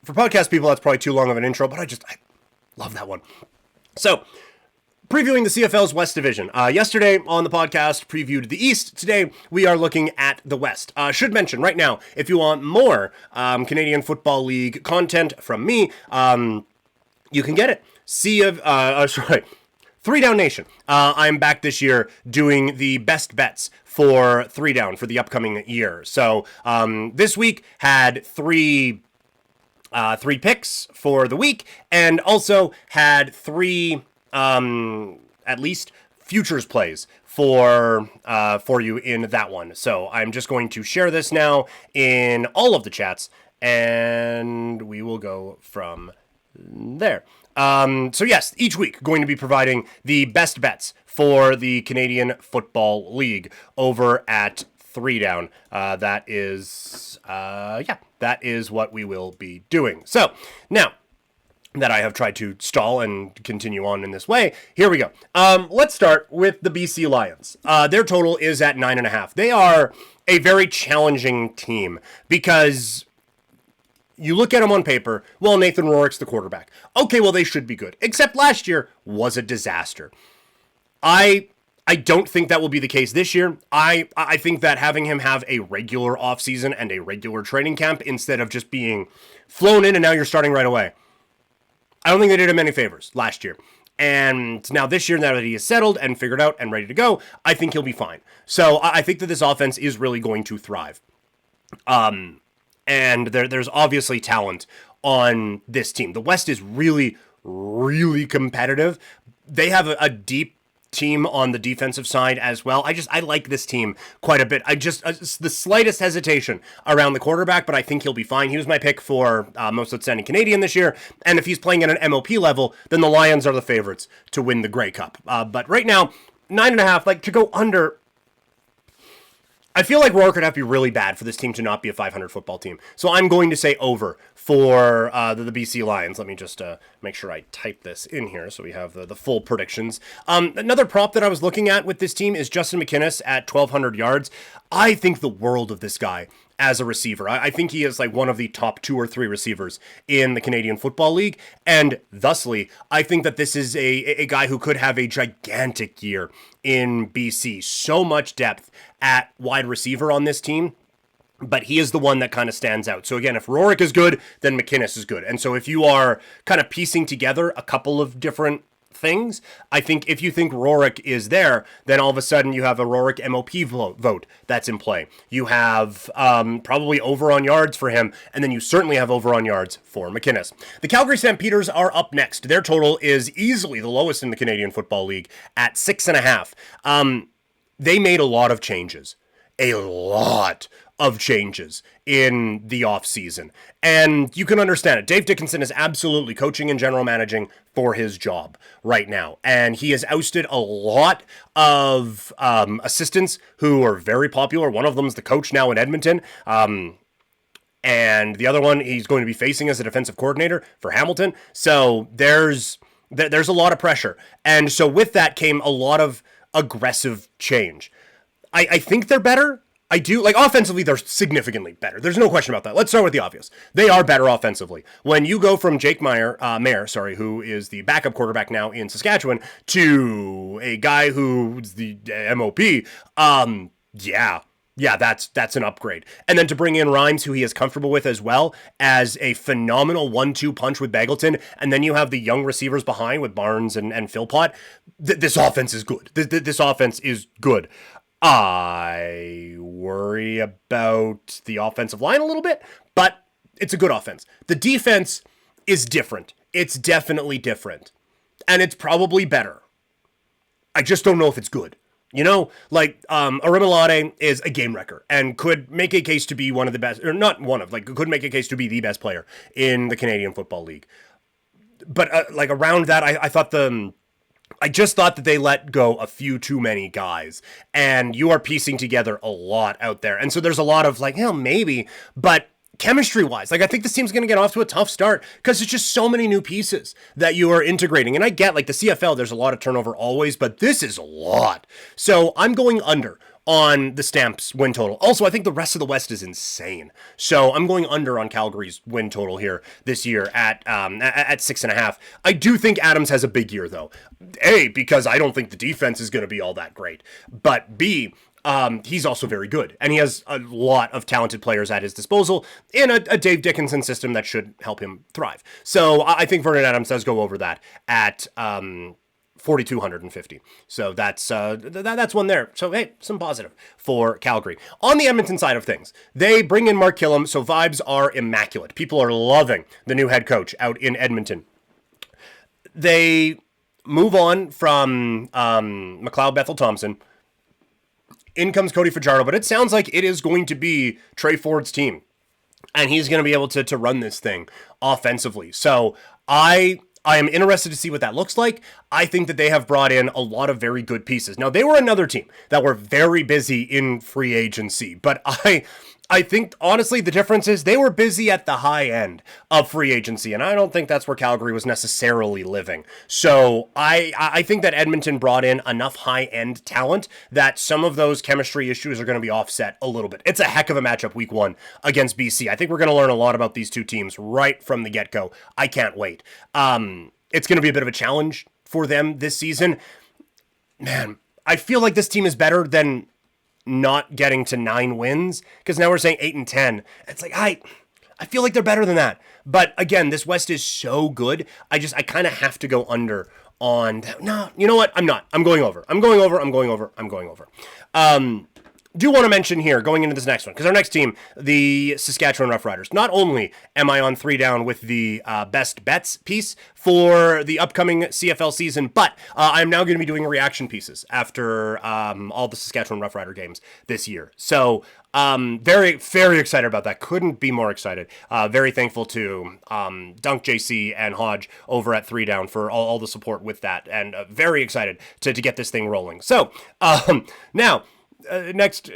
for podcast people, that's probably too long of an intro, but I love that one. So, previewing the CFL's West Division. Yesterday on the podcast, previewed the East. Today, we are looking at the West. Should mention right now, if you want more Canadian Football League content from me, you can get it. Three Down Nation. I'm back this year doing the best bets for Three Down for the upcoming year. So this week had three picks for the week, and also had three at least futures plays for you in that one. So I'm just going to share this now in all of the chats, and we will go from there. So yes, each week going to be providing the best bets for the Canadian Football League over at Three Down. That is what we will be doing. So now that I have tried to stall and continue on in this way, here we go. Let's start with the BC Lions. Their total is at 9.5. They are a very challenging team because you look at them on paper, well, Nathan Rourke's the quarterback. Okay, well, they should be good. Except last year was a disaster. I don't think that will be the case this year. I think that having him have a regular offseason and a regular training camp instead of just being flown in and now you're starting right away, I don't think they did him any favors last year. And now this year, now that he is settled and figured out and ready to go, I think he'll be fine. So I think that this offense is really going to thrive. And there's obviously talent on this team. The West is really, really competitive. They have a deep team on the defensive side as well. I like this team quite a bit. The slightest hesitation around the quarterback, but I think he'll be fine. He was my pick for most outstanding Canadian this year, and if he's playing at an MOP level, then the Lions are the favorites to win the Grey Cup. But right now, 9.5, to go under, I feel like Rourke would have to be really bad for this team to not be a 500 football team. So I'm going to say over for the BC Lions. Let me just make sure I type this in here so we have the full predictions. Another prop that I was looking at with this team is Justin McInnis at 1,200 yards. I think the world of this guy as a receiver. I think he is one of the top 2 or 3 receivers in the Canadian Football League, and thusly, I think that this is a guy who could have a gigantic year in BC. So much depth at wide receiver on this team, but he is the one that kind of stands out. So again, if Rourke is good, then McInnis is good. And so if you are kind of piecing together a couple of different things, I think if you think Rourke is there, then all of a sudden you have a Rourke MOP vote that's in play. You have probably over on yards for him, and then you certainly have over on yards for McInnis. The Calgary Stampeders are up next. Their total is easily the lowest in the Canadian Football League at 6.5. They made a lot of changes. A lot of changes in the offseason. And you can understand it. Dave Dickinson is absolutely coaching and general managing for his job right now. And he has ousted a lot of assistants who are very popular. One of them is the coach now in Edmonton. And the other one he's going to be facing as a defensive coordinator for Hamilton. So there's a lot of pressure. And so with that came a lot of aggressive change. I think they're better. I do. Offensively, they're significantly better. There's no question about that. Let's start with the obvious. They are better offensively. When you go from Jake Mayer, who is the backup quarterback now in Saskatchewan, to a guy who's the MOP, that's an upgrade. And then to bring in Rhymes, who he is comfortable with as well, as a phenomenal 1-2 punch with Bagleton, and then you have the young receivers behind with Barnes and Philpott. This offense is good. This offense is good. I worry about the offensive line a little bit, but it's a good offense. The defense is different. It's definitely different. And it's probably better. I just don't know if it's good. Arimolade is a game wrecker and could make a case to be one of the best, or not one of, could make a case to be the best player in the Canadian Football League. But around that, I just thought that they let go a few too many guys, and you are piecing together a lot out there. And so there's a lot of maybe, but chemistry-wise, I think this team's going to get off to a tough start because it's just so many new pieces that you are integrating. And I get, the CFL, there's a lot of turnover always, but this is a lot. So I'm going under on the Stamps win total. Also, I think the rest of the West is insane. So I'm going under on Calgary's win total here this year at 6.5. I do think Adams has a big year, though. A, because I don't think the defense is going to be all that great. But B, he's also very good, and he has a lot of talented players at his disposal in a Dave Dickinson system that should help him thrive. So I think Vernon Adams does go over that at 4,250. So that's one there. So hey, some positive for Calgary. On the Edmonton side of things, they bring in Mark Kilam, so vibes are immaculate. People are loving the new head coach out in Edmonton. They move on from McLeod Bethel-Thompson. In comes Cody Fajardo, but it sounds like it is going to be Trey Ford's team, and he's going to be able to run this thing offensively. So I am interested to see what that looks like. I think that they have brought in a lot of very good pieces. Now, they were another team that were very busy in free agency, but I think, honestly, the difference is they were busy at the high end of free agency, and I don't think that's where Calgary was necessarily living. So I think that Edmonton brought in enough high-end talent that some of those chemistry issues are going to be offset a little bit. It's a heck of a matchup week 1 against BC. I think we're going to learn a lot about these two teams right from the get-go. I can't wait. It's going to be a bit of a challenge for them this season. Man, I feel like this team is better than not getting to 9 wins, because now we're saying 8 and 10. It's like I feel like they're better than that. But again, this West is so good. I kind of have to go under on that. No, you know what? I'm not. I'm going over. Do want to mention here, going into this next one, because our next team, the Saskatchewan Roughriders. Not only am I on 3 down with the best bets piece for the upcoming CFL season, but I'm now going to be doing reaction pieces after all the Saskatchewan Roughrider games this year. So very, very excited about that. Couldn't be more excited. Very thankful to Dunk JC and Hodge over at 3 down for all the support with that, and very excited to get this thing rolling. So now, next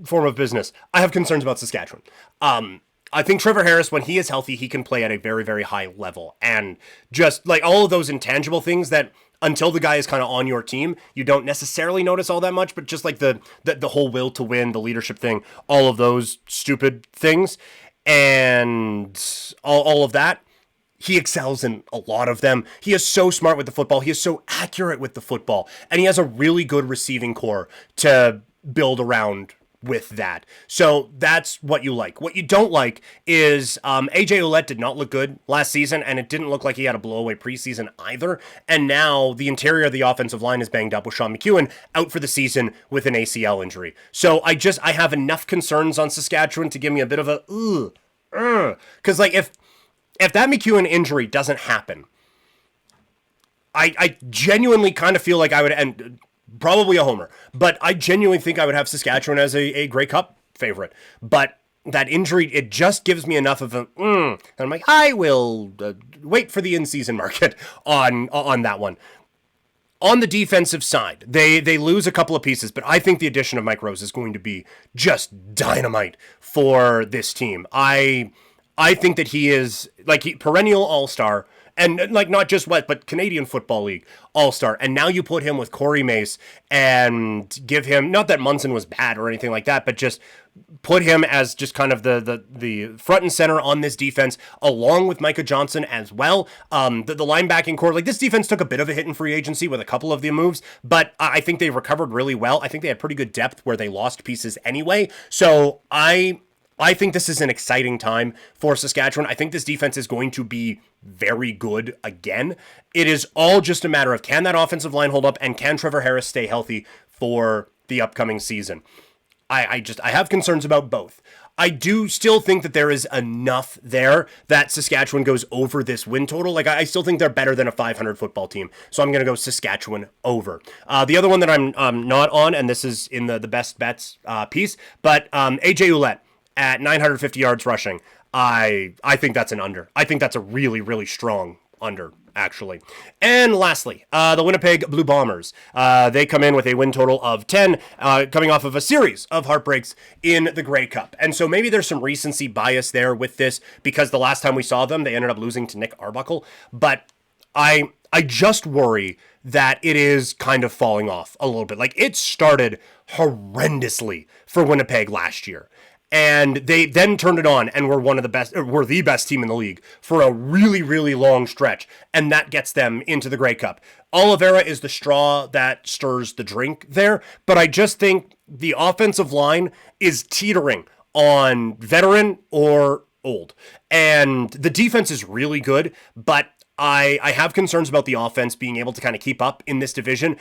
form of business, I have concerns about Saskatchewan. I think Trevor Harris, when he is healthy, he can play at a very, very high level. And just like all of those intangible things that until the guy is kind of on your team, you don't necessarily notice all that much, but just like the whole will to win, the leadership thing, all of those stupid things, and all of that, he excels in a lot of them. He is so smart with the football. He is so accurate with the football. And he has a really good receiving core to build around with that. So that's what you like. What you don't like is AJ Ouellette did not look good last season, and it didn't look like he had a blowaway preseason either. And now the interior of the offensive line is banged up with Sean McEwen out for the season with an ACL injury. So I have enough concerns on Saskatchewan to give me a bit of a because like if that McEwen injury doesn't happen, I genuinely kind of feel like I would end. Probably a homer, but I genuinely think I would have Saskatchewan as a Grey Cup favorite. But that injury, it just gives me enough of a, and I'm like, I will wait for the in-season market on that one. On the defensive side, they lose a couple of pieces, but I think the addition of Mike Rose is going to be just dynamite for this team. I think that he is perennial all-star. And like not just but Canadian Football League All-Star. And now you put him with Corey Mace and give him, not that Munson was bad or anything like that, but just put him as just kind of the front and center on this defense, along with Micah Johnson as well. The linebacking core, like this defense took a bit of a hit in free agency with a couple of the moves, but I think they recovered really well. I think they had pretty good depth where they lost pieces anyway. So I think this is an exciting time for Saskatchewan. I think this defense is going to be very good again. It is all just a matter of can that offensive line hold up and can Trevor Harris stay healthy for the upcoming season. I have concerns about both. I do still think that there is enough there that Saskatchewan goes over this win total. Like I still think they're better than a 500 football team. So I'm going to go Saskatchewan over. The other one that I'm not on, and this is in the best bets piece, but AJ Ouellette at 950 yards rushing. I think that's an under. I think that's a really, really strong under, actually. And lastly, the Winnipeg Blue Bombers. They come in with a win total of 10, coming off of a series of heartbreaks in the Grey Cup. And so maybe there's some recency bias there with this, because the last time we saw them, they ended up losing to Nick Arbuckle. But I just worry that it is kind of falling off a little bit. Like, it started horrendously for Winnipeg last year. And they then turned it on and were one of the best, or were the best team in the league for a really, really long stretch. And that gets them into the Grey Cup. Oliveira is the straw that stirs the drink there. But I just think the offensive line is teetering on veteran or old. And the defense is really good, but I have concerns about the offense being able to kind of keep up in this division.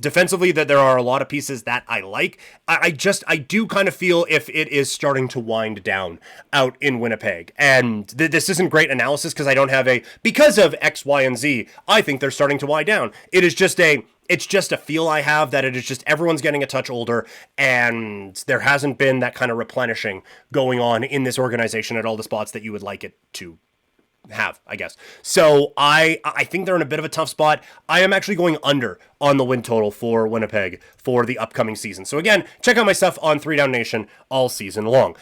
Defensively, that there are a lot of pieces that I like. I do kind of feel if it is starting to wind down out in Winnipeg. And this isn't great analysis because I don't have because of X, Y, and Z, I think they're starting to wind down. It's just a feel I have that it is just everyone's getting a touch older and there hasn't been that kind of replenishing going on in this organization at all the spots that you would like it to have, I guess. So I think they're in a bit of a tough spot. I am actually going under on the win total for Winnipeg for the upcoming season. So again, check out my stuff on 3 Down Nation all season long.